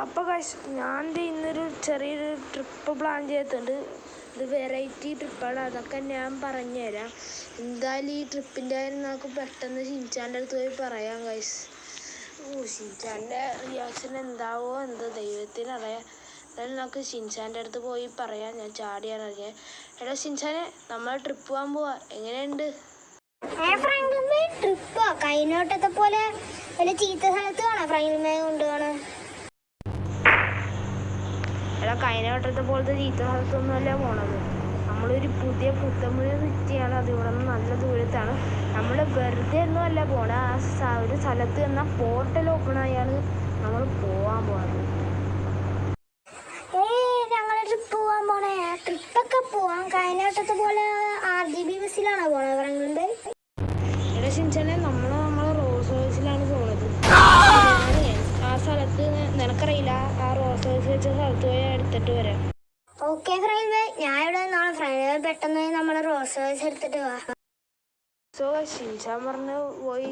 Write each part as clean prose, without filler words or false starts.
അപ്പോൾ ഞാൻ ഇന്നൊരു ചെറിയൊരു ട്രിപ്പ് പ്ലാൻ ചെയ്തിട്ടുണ്ട്. ഇത് വെറൈറ്റി ട്രിപ്പാണ്, അതൊക്കെ ഞാൻ പറഞ്ഞുതരാം. എന്തായാലും ഈ ട്രിപ്പിൻ്റെ കാര്യം നമുക്ക് പെട്ടെന്ന് ഷിൻചാൻ്റെ അടുത്ത് പോയി പറയാം ഗൈസ്. ഷിൻചാൻ്റെ റിയാക്ഷൻ എന്താവോ എന്തോ ദൈവത്തിനറിയാം. എന്തായാലും നമുക്ക് ഷിൻചാൻ്റെ അടുത്ത് പോയി പറയാം. ഞാൻ ചാടിയാണ് അറിയാം. എടാ ഷിൻചാനെ, നമ്മൾ ട്രിപ്പ് പോകാൻ പോവാ, എങ്ങനെയുണ്ട്? ട്രിപ്പോ കൈനോട്ടത്തെ പോലെ വല്ല ചീത്ത സ്ഥലത്ത് വേണം ഫ്രൈമേ കൊണ്ടുപോകണം. എടാ കൈനോട്ടത്തെ പോലത്തെ ചീത്ത സ്ഥലത്തൊന്നുമല്ല പോണത്. നമ്മളൊരു പുതിയ പുത്തമ്പുഴ സിറ്റിയാണ്. അത് ഇവിടെ നിന്ന് നല്ല ദൂരത്താണ്. നമ്മൾ വെറുതെ ഒന്നും അല്ല പോണ, ആ ഒരു സ്ഥലത്ത് നിന്നാൽ പോർട്ടൽ ഓപ്പൺ ആയാണ് നമ്മൾ പോവാൻ പോകുന്നത്. ഞങ്ങൾ ട്രിപ്പ് പോവാൻ പോണേ. ട്രിപ്പൊക്കെ പോവാൻ കൈനോട്ടത്തെ പോലെ RGB ബസ്സിലാണോ പോണത് ഫ്രണ്ടിലുണ്ട്? എടാ ഷിൻചാനെ, നമ്മളെ റോൾസ് റോയ്സിലാണ് പോണത്. ആ സ്ഥലത്ത് നിനക്കറിയില്ല, ആ റോൾസ് റോയ്സ് വെച്ച സ്ഥലത്ത് പോയി എടുത്തിട്ട് വരാം. ഓക്കെ ഫ്രൈമേ, ഞാൻ ഇവിടെ നാളെ ഫ്രൈമേ പെട്ടെന്ന് നമ്മൾ റോൾസ് റോയ്സ് എടുത്തിട്ട് പോവാം. ഷിൻചാൻ പറഞ്ഞ് പോയി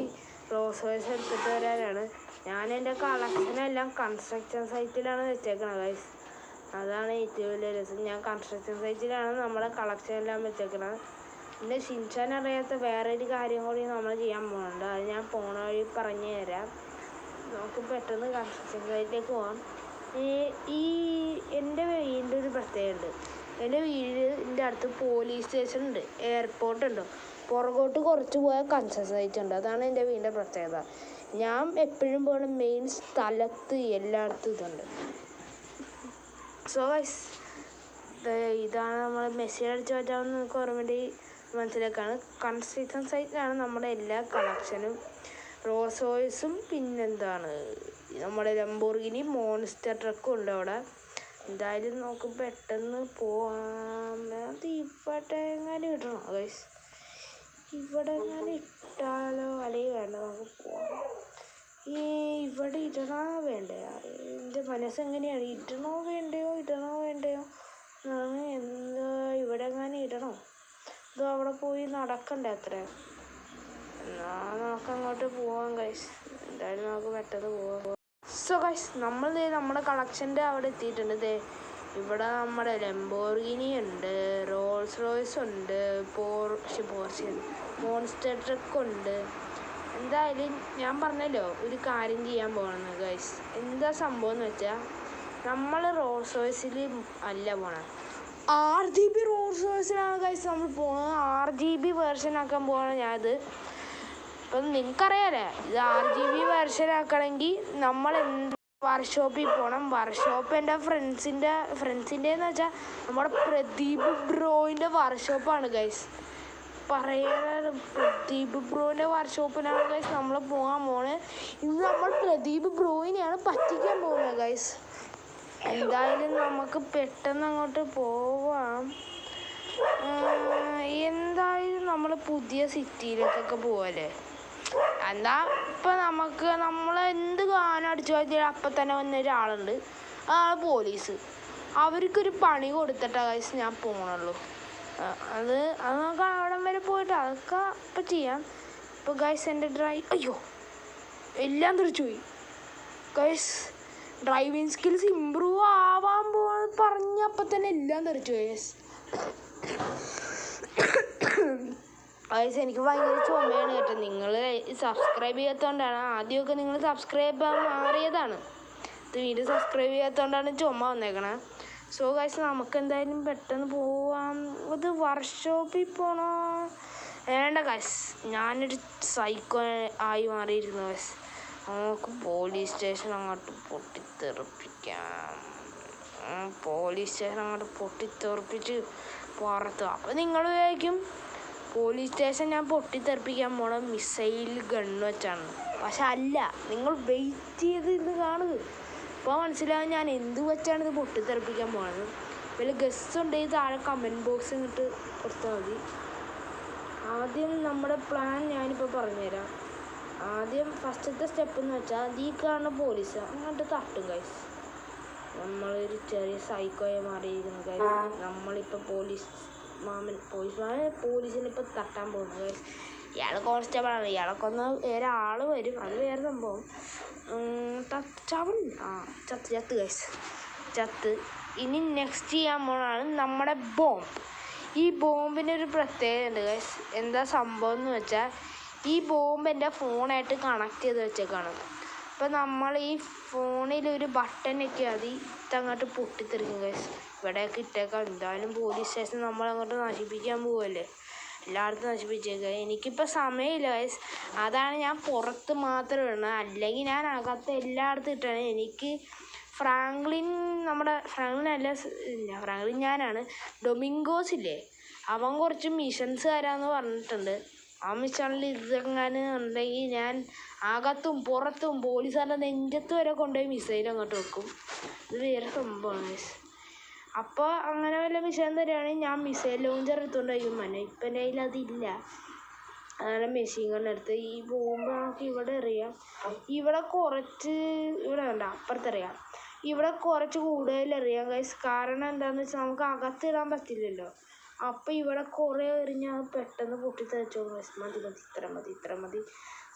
റോൾസ് റോയ്സ് എടുത്തിട്ട് വരാനാണ്. ഞാൻ എൻ്റെ കളക്ഷനെല്ലാം കൺസ്ട്രക്ഷൻ സൈറ്റിലാണ് വെച്ചേക്കണത് ഗൈസ്. അതാണ് ഏറ്റവും വലിയ രസം. ഞാൻ കൺസ്ട്രക്ഷൻ സൈറ്റിലാണ് നമ്മുടെ കളക്ഷൻ എല്ലാം വെച്ചേക്കണത്. പിന്നെ ഷിൻചാൻ അറിയാത്ത വേറൊരു കാര്യം കൂടി നമ്മൾ ചെയ്യാൻ പോകുന്നുണ്ട്. അത് ഞാൻ പോണ വഴി പറഞ്ഞു തരാം. നമുക്ക് പെട്ടെന്ന് കൺസ്ട്രക്ഷൻ സൈറ്റിലേക്ക് പോകാം. എൻ്റെ വീടിൻ്റെ ഒരു പ്രത്യേകത ഉണ്ട്. എൻ്റെ വീടിൻ്റെ അടുത്ത് പോലീസ് സ്റ്റേഷൻ ഉണ്ട്, എയർപോർട്ട് ഉണ്ട്, പുറകോട്ട് കുറച്ച് പോയാൽ കൺസ്ട്രക്ഷൻ സൈറ്റ് ഉണ്ട്. അതാണ് എൻ്റെ വീടിൻ്റെ പ്രത്യേകത. ഞാൻ എപ്പോഴും പോകുന്ന മെയിൻ സ്ഥലത്ത് എല്ലായിടത്തും ഇതുണ്ട്. ഇതാണ് നമ്മൾ മെസ്സേജ് അടിച്ച് പറ്റാമെന്ന് നമുക്ക് ഓർമ്മ മനസ്സിലാക്കാണ്. കൺസ്ട്രക്ഷൻ സൈറ്റിലാണ് നമ്മുടെ എല്ലാ കളക്ഷനും. റോൾസ് റോയ്സും പിന്നെന്താണ് നമ്മുടെ ലംബോർഗിനി മോൺസ്റ്റർ ട്രക്കും ഉണ്ട് അവിടെ. എന്തായാലും നമുക്ക് പെട്ടെന്ന് പോവാം. അത് ഇവിടെ എങ്ങനെ ഇടണോ ഗൈസ്? ഇവിടെ എങ്ങനെ ഇട്ടാലോ അല്ലെങ്കിൽ വേണ്ട? നമുക്ക് പോവാം. ഇവിടെ ഇടണോ വേണ്ടേ? എൻ്റെ മനസ്സെങ്ങനെയാണ്, ഇടണോ വേണ്ടയോ എന്നാണ്. എന്താ ഇവിടെ എങ്ങനെ ഇടണോ? ഇത് അവിടെ പോയി നടക്കണ്ടേ അത്ര? എന്നാൽ നമുക്ക് അങ്ങോട്ട് പോവാം ഗൈസ്. എന്തായാലും നമുക്ക് പെട്ടെന്ന് പോവാം. നമ്മുടെ കളക്ഷൻ്റെ അവിടെ എത്തിയിട്ടുണ്ട്. ഇവിടെ നമ്മുടെ ലംബോർഗിനി ഉണ്ട്, റോൾസ് റോയ്സ് ഉണ്ട്, പോർഷെ മോൺസ്റ്റർ ട്രക്ക് ഉണ്ട്. എന്തായാലും ഞാൻ പറഞ്ഞല്ലോ ഒരു കാര്യം ചെയ്യാൻ പോകണമെന്ന് ഗൈസ്. എന്താ സംഭവം എന്ന് വെച്ചാൽ, നമ്മൾ റോൾസ് റോയ്സിൽ അല്ല പോകണം, RGB റോൾസ് റോയ്സിലാണ് ഗൈസ് നമ്മൾ പോകുന്നത്. RGB വേർഷൻ ആക്കാൻ പോകണം ഞാനത്. ഇപ്പം നിനക്കറിയാലേ, ഇത് RGB വേർഷൻ ആക്കണമെങ്കിൽ നമ്മൾ വർക്ക്ഷോപ്പിൽ പോകണം. വർക്ക്ഷോപ്പ് എൻ്റെ ഫ്രണ്ട്സിൻ്റെ എന്ന് വെച്ചാൽ നമ്മുടെ പ്രദീപ് ബ്രോയിൻ്റെ വർക്ക്ഷോപ്പാണ് ഗൈസ്. പറയാനാണ്, പ്രദീപ് ബ്രോയിൻ്റെ വർക്ക്ഷോപ്പിനാണ് ഗൈസ് നമ്മൾ പോകാൻ പോകുന്നത്. ഇന്ന് നമ്മൾ പ്രദീപ് ബ്രോയിനെയാണ് പറ്റിക്കാൻ പോകുന്നത് ഗൈസ്. എന്തായാലും നമുക്ക് പെട്ടെന്ന് അങ്ങോട്ട് പോവാം. എന്തായാലും നമ്മൾ പുതിയ സിറ്റിയിലേക്കൊക്കെ പോവല്ലേ. എന്താ ഇപ്പം നമ്മൾ എന്ത് ഗാനം അടിച്ചു കഴിഞ്ഞാൽ അപ്പം തന്നെ വന്ന ഒരാളുണ്ട്, അതാണ് പോലീസ്. അവർക്കൊരു പണി കൊടുത്തിട്ടാ ഗൈസ് ഞാൻ പോകണുള്ളൂ. അത് നമുക്ക് അവിടം വരെ പോയിട്ട് അതൊക്കെ ഇപ്പം ചെയ്യാം. ഇപ്പോൾ ഗൈസ് എൻ്റെ അയ്യോ എല്ലാം തിരിച്ചു പോയി ഗൈസ്. ഡ്രൈവിങ് സ്കിൽസ് ഇമ്പ്രൂവ് ആവാൻ പോകാൻ പറഞ്ഞപ്പോൾ തന്നെ എല്ലാം തെറിച്ചു ഗൈസ്. എനിക്ക് ഭയങ്കര ചുമയാണ് കേട്ടോ. നിങ്ങൾ സബ്സ്ക്രൈബ് ചെയ്യാത്തതുകൊണ്ടാണ്. ആദ്യമൊക്കെ നിങ്ങൾ സബ്സ്ക്രൈബ് മാറിയതാണ്, ഇത് വീണ്ടും സബ്സ്ക്രൈബ് ചെയ്യാത്തതുകൊണ്ടാണ് ചുമ വന്നേക്കണേ. ഗൈസ് നമുക്ക് എന്തായാലും പെട്ടെന്ന് പോവാം. ഇത് വർക്ക്ഷോപ്പിൽ പോകണോ വേണ്ട ഗൈസ്? ഞാനൊരു സൈക്കോ ആയി മാറിയിരുന്നു ഗൈസ്. നമുക്ക് പോലീസ് സ്റ്റേഷൻ അങ്ങോട്ട് പൊട്ടിത്തെറിപ്പിക്കാം. പോലീസ് സ്റ്റേഷൻ അങ്ങോട്ട് പൊട്ടിത്തെറിപ്പിച്ച് പുറത്ത്. അപ്പോൾ നിങ്ങൾ വിചാരിക്കും പോലീസ് സ്റ്റേഷൻ ഞാൻ പൊട്ടിത്തെറിപ്പിക്കാൻ പോണത് മിസൈൽ ഗണ്ണ് വെച്ചാണ്. പക്ഷെ അല്ല, നിങ്ങൾ വെയിറ്റ് ചെയ്ത് ഇത് കാണുക. ഇപ്പോൾ മനസ്സിലാവും ഞാൻ എന്ത് വെച്ചാണ് ഇത് പൊട്ടിത്തെറിപ്പിക്കാൻ പോണത്. വല്ല ഗസ് ഉണ്ടെങ്കിൽ താഴെ കമൻറ്റ് ബോക്സ് ഇങ്ങോട്ട് കൊടുത്താൽ മതി. ആദ്യം നമ്മുടെ പ്ലാൻ ഞാനിപ്പോൾ പറഞ്ഞുതരാം. ആദ്യം ഫസ്റ്റത്തെ സ്റ്റെപ്പ് എന്ന് വെച്ചാൽ ഈ കാണുന്ന പോലീസ് അങ്ങോട്ട് തട്ടും ഗൈസ്. നമ്മളൊരു ചെറിയ സൈക്കോയെ മാറിയിരിക്കുന്നു ഗൈസ്. നമ്മളിപ്പോൾ പോലീസിനെ ഇപ്പോൾ തട്ടാൻ പോകുന്നു ഗൈസ്. ഇയാൾ കോൺസ്റ്റബിളാണ്. ഇയാളൊക്കൊന്ന് വേറെ ആൾ വരും, അത് വേറെ സംഭവം. ചത്ത് ഗൈസ്, ചത്ത്. ഇനി നെക്സ്റ്റ് ചെയ്യാൻ പോണതാണ് നമ്മുടെ ബോംബ്. ഈ ബോംബിനൊരു പ്രത്യേകത ഉണ്ട് ഗൈസ്. എന്താ സംഭവം എന്ന് വെച്ചാൽ, ഈ ബോംബ് എൻ്റെ ഫോണായിട്ട് കണക്ട് ചെയ്ത് വെച്ചേക്കാണ്. അപ്പം നമ്മൾ ഈ ഫോണിലൊരു ബട്ടനൊക്കെ മതി ഇതങ്ങോട്ട് പൊട്ടിത്തെറിക്കും ഗൈസ്. ഇവിടെയൊക്കെ ഇട്ടേക്കാം. എന്തായാലും പോലീസ് സ്റ്റേഷൻ നമ്മളങ്ങോട്ട് നശിപ്പിക്കാൻ പോവല്ലേ, എല്ലായിടത്തും നശിപ്പിച്ചേക്കുക. എനിക്കിപ്പോൾ സമയമില്ല ഗൈസ്, അതാണ് ഞാൻ പുറത്ത് മാത്രം ഇടുന്നത്. അല്ലെങ്കിൽ ഞാൻ അകത്ത് എല്ലായിടത്തും ഇട്ടാണ്. എനിക്ക് ഫ്രാങ്ക്ലിൻ ഞാനാണ്. ഡൊമിങ്കോസ് ഇല്ലേ, അവൻ കുറച്ച് മിഷൻസ് തരാമെന്ന് പറഞ്ഞിട്ടുണ്ട്. ആ മിഷനിൽ ഇതെങ്ങാനും ഉണ്ടെങ്കിൽ ഞാൻ അകത്തും പുറത്തും പോലീസുകാരുടെ നെഞ്ചത്ത് വരെ കൊണ്ടുപോയി മിസൈൽ അങ്ങോട്ട് വെക്കും. ഇത് വേറെ സംഭവമാണ് ഗൈസ്. അപ്പോൾ അങ്ങനെ വല്ല മിഷൻ തരികയാണെങ്കിൽ ഞാൻ മിസൈൽ ലോഞ്ചർ എടുത്തുകൊണ്ട് വയ്ക്കും. ഇപ്പം എൻ്റെ കയ്യിൽ അതില്ല. അങ്ങനെ മെഷീൻ ഗണ്ണെടുത്ത് ഈ ബോംബ് നമുക്ക് ഇവിടെ എറിയാം. ഇവിടെ വേണ്ട, അപ്പുറത്തെറിയാം. ഇവിടെ കുറച്ച് കൂടുതൽ എറിയാം ഗൈസ്. കാരണം എന്താണെന്ന് വെച്ചാൽ നമുക്ക് അകത്തിടാൻ പറ്റില്ലല്ലോ. അപ്പോൾ ഇവിടെ കുറേ എറിഞ്ഞാൽ പെട്ടെന്ന് പൊട്ടിത്തെറിച്ചോളും ഗൈസ്. ഇത്ര മതി.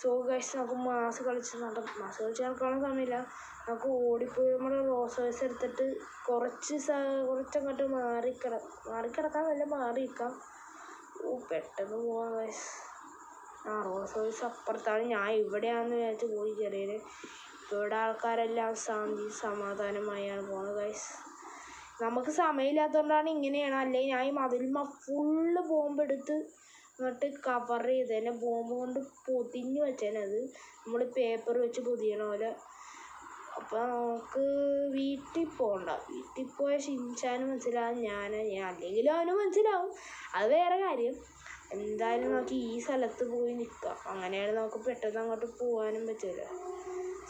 സോ ഗൈസ്, നമുക്ക് മാസ് കളിച്ച് നടക്കാനുള്ള സമയമില്ല. നമുക്ക് ഓടിപ്പോയി നമ്മുടെ റോസേഴ്സ് എടുത്തിട്ട് കുറച്ചങ്ങോട്ട് മാറിയിരിക്കാം. പെട്ടെന്ന് പോവാം ഗൈസ്. റോസേഴ്സ് അപ്പുറത്താണ്, ഞാൻ ഇവിടെയാണെന്ന് വിചാരിച്ച് പോയി ചെറിയത്. ഇവിടെ ആൾക്കാരെല്ലാം ശാന്തി സമാധാനമായാണ് പോകുന്നത് ഗൈസ്. നമുക്ക് സമയമില്ലാത്തതുകൊണ്ടാണ് ഇങ്ങനെയാണ്. അല്ലെങ്കിൽ ഞാൻ ഈ മതിൽമ ഫുള്ള് ബോംബ് എടുത്ത് എന്നിട്ട് കവർ ചെയ്തേനെ, ബോംബ് കൊണ്ട് പൊതിഞ്ഞ് വെച്ചേനത്. നമ്മൾ പേപ്പർ വെച്ച് പൊതിയണ പോലെ. അപ്പോൾ നമുക്ക് വീട്ടിൽ പോകണ്ട. വീട്ടിൽ പോയ ഷിൻചാനും മനസ്സിലാവും, അല്ലെങ്കിലും അവനും മനസ്സിലാവും. അത് വേറെ കാര്യം. എന്തായാലും നമുക്ക് ഈ സ്ഥലത്ത് പോയി നിൽക്കാം. അങ്ങനെയാണ് നമുക്ക് പെട്ടെന്ന് അങ്ങോട്ട് പോകാനും പറ്റില്ല.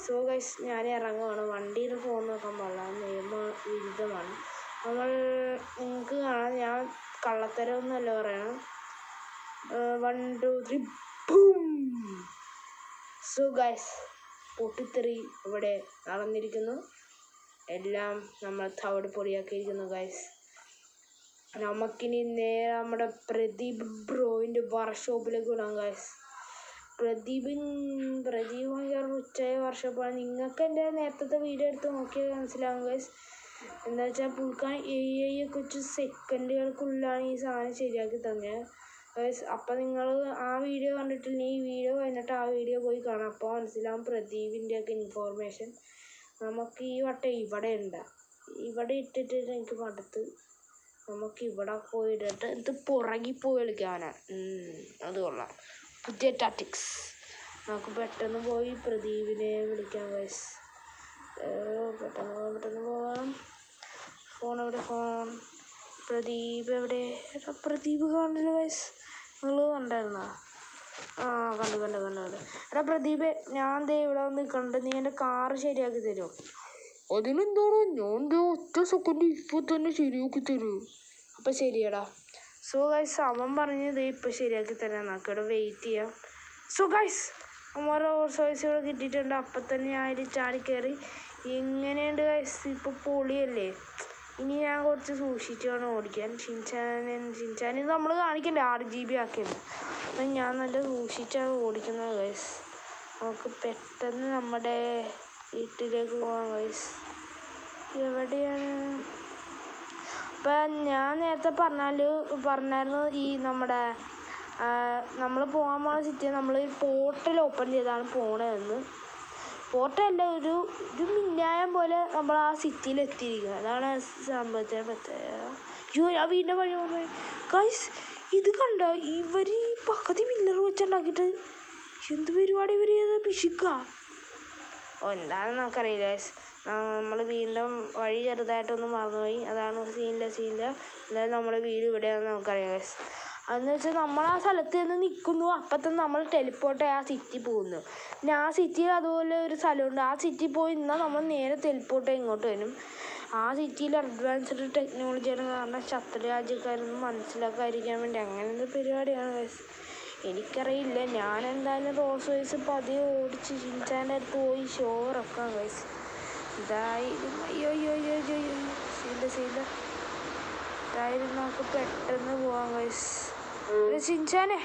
സോ ഗൈസ്, ഞാൻ ഇറങ്ങുവാണ്. വണ്ടിയിൽ ഫോൺ നോക്കാൻ പാടില്ല, നിയമവിരുദ്ധമാണ്. നിങ്ങൾക്ക് കാണാം, ഞാൻ കള്ളത്തരമൊന്നുമല്ല പറയണം. 1 2 3 ബൂം. സോ ഗൈസ്, പൊട്ടിത്തെറി ഇവിടെ നടന്നിരിക്കുന്നു. എല്ലാം നമ്മൾ തവിട് പൊടിയാക്കിയിരിക്കുന്നു ഗൈസ്. നമുക്കിനി നേരെ നമ്മുടെ പ്രദീപ് ബ്രോയിൻ്റെ വർക്ക്ഷോപ്പിലേക്ക് വിടാം ഗൈസ്. പ്രദീപ് ഭയങ്കര ഉച്ചയായ വർക്ക്ഷോപ്പാണ്. നിങ്ങൾക്ക് എൻ്റെ നേരത്തെ വീഡിയോ എടുത്ത് നോക്കിയാൽ മനസ്സിലാവും ഗൈസ്. എന്താ വെച്ചാൽ പുള്ളിക്കാൻ AI ഒക്കെ വെച്ച് സെക്കൻഡുകൾക്കുള്ളിലാണ് ഈ സാധനം ശരിയാക്കി തന്നത് ഗൈസ്. അപ്പം നിങ്ങൾ ആ വീഡിയോ കണ്ടിട്ടില്ലെങ്കിൽ ഈ വീഡിയോ കഴിഞ്ഞിട്ട് ആ വീഡിയോ പോയി കാണാം. അപ്പോൾ മനസ്സിലാവും പ്രദീപിൻ്റെയൊക്കെ ഇൻഫോർമേഷൻ. നമുക്ക് ഈ വട്ടം ഇവിടെ ഇട്ടിട്ട് എനിക്ക് മടുത്ത്. നമുക്ക് ഇവിടെ പോയിട്ടിട്ട് ഇത് പുറകിൽ പോയി കളിക്കാനാണ്. അത് കൊള്ളാം, പുതിയ ടാറ്റിക്സ്. നമുക്ക് പെട്ടെന്ന് പോയി പ്രദീപിനെ വിളിക്കാം ഗൈസ്. പെട്ടെന്ന് പോവാം. ഫോൺ പ്രദീപ് എവിടെ? പ്രദീപ് കാണില്ല ഗൈസ്. നിങ്ങൾ കണ്ടായിരുന്നോ? കണ്ടു. എടാ പ്രദീപ്, ഞാൻ ഇവിടെ വന്ന് കണ്ട്. നീ എൻ്റെ കാറ് ശരിയാക്കി തരുമോ? അതിനെന്താണോ, ഞാൻ ഒറ്റ സെക്കൻഡ് ഇപ്പോൾ തന്നെ ശരിയാക്കി തരൂ. അപ്പം ശരിയടാ. സോ ഗൈസ്, അവൻ പറഞ്ഞത് ഇപ്പോൾ ശരിയാക്കി തരാം. നമുക്കിവിടെ വെയിറ്റ് ചെയ്യാം. സോ ഗൈസ്, നമ്മുടെ റോസേഴ്സ് ഇവിടെ കിട്ടിയിട്ടുണ്ട്. അപ്പം തന്നെ ഞാൻ അതിൽ ചാടിക്കയറി. എങ്ങനെയുണ്ട് ഗൈസ്? ഇപ്പോൾ പൊളിയല്ലേ? ഇനി ഞാൻ കുറച്ച് സൂക്ഷിച്ച് വേണം ഓടിക്കാൻ. ഷിൻചാൻ ഇത് നമ്മൾ കാണിക്കണ്ടേ, 6GB ആക്കിയത്. അപ്പം ഞാൻ നല്ല സൂക്ഷിച്ചാണ് ഓടിക്കുന്നത് ഗൈസ്. നമുക്ക് പെട്ടെന്ന് നമ്മുടെ വീട്ടിലേക്ക് പോകാം ഗൈസ്. എവിടെയാണ്? ഇപ്പം ഞാൻ നേരത്തെ പറഞ്ഞായിരുന്നു ഈ നമ്മൾ പോകാൻ പോണ സിറ്റി നമ്മൾ പോർട്ടൽ ഓപ്പൺ ചെയ്താണ് പോണതെന്ന്. പോർട്ടല്ല, ഒരു മിന്നായം പോലെ നമ്മൾ ആ സിറ്റിയിൽ എത്തിയിരിക്കുക. അതാണ് സംഭവത്തിൻ്റെ പ്രത്യേകത. ആ വീടിൻ്റെ വഴി പോയി ഗൈസ്. ഇത് കണ്ട, ഇവർ പകുതി മില്ലർ വെച്ചുണ്ടാക്കിയിട്ട് എന്ത് പരിപാടി ഇവർ പിശുക്കുക. എന്താണെന്ന് നമുക്കറിയില്ല ഗൈസ്. നമ്മൾ വീണ്ടും വഴി ചെറുതായിട്ടൊന്ന് മറന്നുപോയി. അതാണ് സീനില്ല. എന്തായാലും നമ്മുടെ വീട് ഇവിടെയാണെന്ന് നമുക്കറിയാം ഗൈസ്. അതെന്ന് വെച്ചാൽ നമ്മൾ ആ സ്ഥലത്ത് നിന്ന് നിൽക്കുന്നു, അപ്പം തന്നെ നമ്മൾ ടെലിപ്പോർട്ടായി ആ സിറ്റി പോകുന്നു. പിന്നെ ആ സിറ്റിയിൽ അതുപോലെ ഒരു സ്ഥലമുണ്ട്. ആ സിറ്റി പോയി നിന്നാൽ നമ്മൾ നേരെ ടെലിപ്പോർട്ടായി ഇങ്ങോട്ട് വരും. ആ സിറ്റിയിൽ അഡ്വാൻസ്ഡ് ടെക്നോളജിയാണ്. കാരണം ശത്രുരാജ്യക്കാരൊന്നും മനസ്സിലാക്കാതിരിക്കാൻ വേണ്ടി അങ്ങനത്തെ പരിപാടിയാണ് ഗൈസ്. എനിക്കറിയില്ല. ഞാൻ എന്തായാലും റോസേഴ്സ് പതിയെ ഓടിച്ച് ഷിൻചാൻ്റെ അടുത്ത് പോയി ഷോ ഇറക്കാം ഗൈസ്. ഇതായിരുന്നു ഇതായിരുന്നു നമുക്ക് പെട്ടെന്ന് പോവാം ഗൈസ്. ഷിൻചാനെ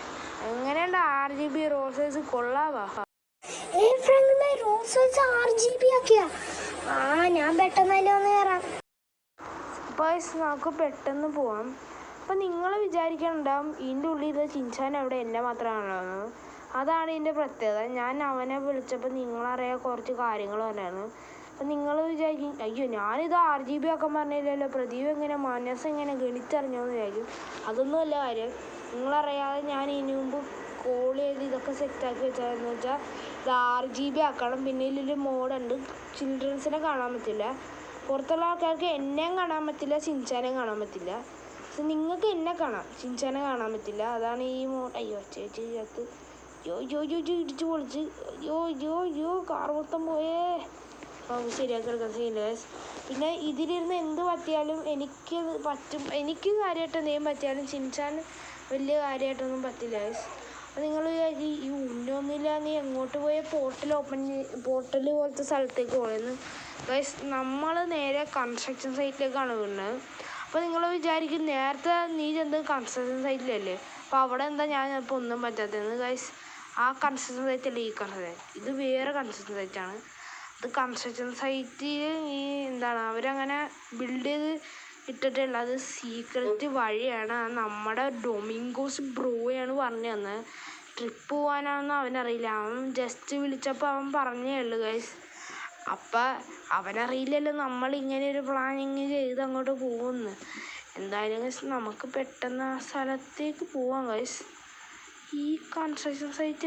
എങ്ങനെയുണ്ട് RGB റോസേഴ്സ്? കൊള്ളാവാ? ഫ്രണ്ടിലെ റോസേഴ്സ് RGB ആക്കിയാ? ഞാൻ പെട്ടെന്ന് തന്നെ ഒന്ന് കയറാം. ഗൈസ് നമുക്ക് പെട്ടെന്ന് പോവാം. അപ്പം നിങ്ങൾ വിചാരിക്കണ്ടാവും ഇതിൻ്റെ ഉള്ളിൽ ഇത് ചിൻചാൻ അവിടെ എന്നെ മാത്രമാണല്ലോ. അതാണ് ഇതിൻ്റെ പ്രത്യേകത. ഞാൻ അവനെ വിളിച്ചപ്പോൾ നിങ്ങളറിയാൻ കുറച്ച് കാര്യങ്ങൾ പറഞ്ഞായിരുന്നു. അപ്പം നിങ്ങൾ വിചാരിക്കും അയ്യോ ഞാനിത് RGB ആക്കാൻ പറഞ്ഞില്ലല്ലോ, പ്രദീപ് എങ്ങനെ മനസ്സെങ്ങനെ ഗണിച്ചറിഞ്ഞോന്ന് വിചാരിക്കും. അതൊന്നുമല്ല കാര്യം. നിങ്ങളറിയാതെ ഞാൻ ഇതിനു മുമ്പ് കോൾ ചെയ്ത് ഇതൊക്കെ സെറ്റാക്കി വെച്ചതെന്ന് വെച്ചാൽ ഇത് RGB ആക്കണം. പിന്നെ ഇതിലൊരു മോഡുണ്ട്, ചിൽഡ്രൻസിനെ കാണാൻ പറ്റില്ല, പുറത്തുള്ള ആൾക്കാർക്ക് എന്നെയും കാണാൻ പറ്റില്ല, ചിൻചാനെയും കാണാൻ പറ്റില്ല. പക്ഷെ നിങ്ങൾക്ക് എന്നെ കാണാം, ചിൻചാനെ കാണാൻ പറ്റില്ല. അതാണ് ഈ മോഡ്. അയ്യോ ചേച്ചി ചേർത്ത് ഇടിച്ചു പൊളിച്ച് കാർ മൊത്തം പോയേ. ശരിയാക്കി എടുക്കാൻ ചെയ്യില്ല. പിന്നെ ഇതിലിരുന്ന് എന്ത് പറ്റിയാലും എനിക്ക് പറ്റും. എനിക്ക് കാര്യമായിട്ട് എന്തെങ്കിലും പറ്റിയാലും ചിൻചാൻ വലിയ കാര്യമായിട്ടൊന്നും പറ്റില്ല. അപ്പോൾ നിങ്ങൾ ഈ ഉന്നൊന്നുമില്ല നീ എങ്ങോട്ട് പോയ പോർട്ടൽ പോലത്തെ സ്ഥലത്തേക്ക് പോയെന്ന്. ഗൈസ് നമ്മൾ നേരെ കൺസ്ട്രക്ഷൻ സൈറ്റിലേക്കാണ് വീണത്. അപ്പോൾ നിങ്ങൾ വിചാരിക്കും നേരത്തെ നീ ചെന്നത് കൺസ്ട്രക്ഷൻ സൈറ്റിലല്ലേ, അപ്പോൾ അവിടെ എന്താ ഞാൻ ഇപ്പോൾ ഒന്നും പറ്റാത്തതെന്ന്. ഗൈസ് ആ കൺസ്ട്രക്ഷൻ സൈറ്റല്ലേ ഈ കൺസ്ട്രക്ഷൻ, ഇത് വേറെ കൺസ്ട്രക്ഷൻ സൈറ്റാണ്. അത് കൺസ്ട്രക്ഷൻ സൈറ്റിൽ ഈ എന്താണ് അവരങ്ങനെ ബിൽഡ് ചെയ്ത് ഇട്ടിട്ടുള്ള അത് സീക്രറ്റ് വഴിയാണ്. അത് നമ്മുടെ ഡൊമിങ്കോസ് ബ്രോയാണ് പറഞ്ഞു തന്നത്. ട്രിപ്പ് പോകാനാണെന്ന് അവനറിയില്ല. അവൻ ജസ്റ്റ് വിളിച്ചപ്പോൾ അവൻ പറഞ്ഞേ ഉള്ളൂ ഗൈസ്. അപ്പം അവനറിയില്ലല്ലോ നമ്മളിങ്ങനെ ഒരു പ്ലാനിങ് ചെയ്ത് അങ്ങോട്ട് പോകുമെന്ന്. എന്തായാലും ഗൈസ് നമുക്ക് പെട്ടെന്ന് ആ സ്ഥലത്തേക്ക് പോവാം ഗൈസ്. ഈ കൺസ്ട്രക്ഷൻ സൈറ്റ്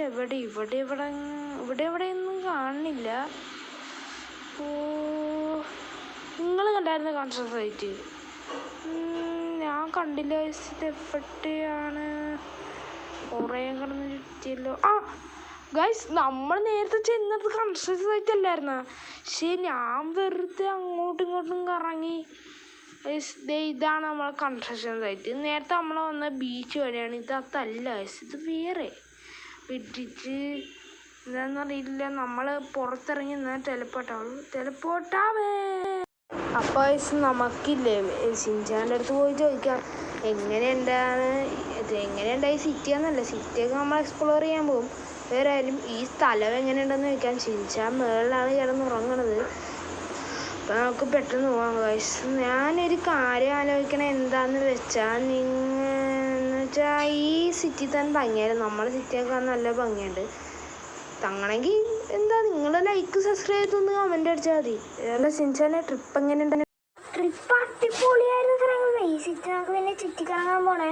എവിടെയൊന്നും കാണുന്നില്ല. നിങ്ങൾ കണ്ടായിരുന്നു കൺസ്ട്രക്ഷൻ സൈറ്റ്? ഞാൻ കണ്ടില്ല ഗൈസ്. ഇത് എവിടെയാണ്? കുറേ കിടന്ന് ചുറ്റിയല്ലോ. ഗൈസ് നമ്മൾ നേരത്തെ ചെന്നത് കൺസ്ട്രക്ഷൻ സൈറ്റ് അല്ലായിരുന്ന? പക്ഷേ ഞാൻ വെറുതെ അങ്ങോട്ടും ഇങ്ങോട്ടും കറങ്ങി. ഗൈസ് ഇതാണ് നമ്മളെ കൺസ്ട്രക്ഷൻ സൈറ്റ്. നേരത്തെ നമ്മൾ വന്ന ബീച്ച് വഴിയാണ്. ഇത് അതല്ല ഗൈസ്, ഇത് വേറെ വിട്ടിട്ട് എന്താണെന്നറിയില്ല. നമ്മൾ പുറത്തിറങ്ങി നിന്നാൽ ടെലിപ്പോർട്ടാവേ. അപ്പോൾ ഗൈസ് നമുക്കില്ലേ ചിൻചാൻ്റെ അടുത്ത് പോയി ചോദിക്കാം എങ്ങനെയുണ്ടായി സിറ്റിയാന്നല്ല. സിറ്റിയൊക്കെ നമ്മൾ എക്സ്പ്ലോർ ചെയ്യാൻ പോകും. വേറെ ആരും ഈ സ്ഥലം എങ്ങനെയുണ്ടെന്ന് ചോദിക്കാൻ. ചിൻചാൻ മേളിലാണ് കിടന്നുറങ്ങണത്. അപ്പം നമുക്ക് പെട്ടെന്ന് പോകാം ഗൈസ്. ഞാനൊരു കാര്യം ആലോചിക്കണത് എന്താണെന്ന് വെച്ചാൽ ഈ സിറ്റി തന്നെ തങ്ങിയാലും നമ്മുടെ സിറ്റിയൊക്കെ നല്ല ഭംഗിയുണ്ട്. തങ്ങണമെങ്കിൽ എന്താ നിങ്ങൾ ലൈക്ക് സബ്സ്ക്രൈബ് ചെയ്തൊന്ന് കമൻ്റ് അടിച്ചാൽ മതി. അല്ല ചിൻചാൻ്റെ ട്രിപ്പ് എങ്ങനെയുണ്ടെന്ന്? ട്രിപ്പ് അടിപൊളിയായിരുന്നു. ഈ സിറ്റി നമുക്ക് പിന്നെ ചുറ്റിക്കറങ്ങാൻ പോണേ.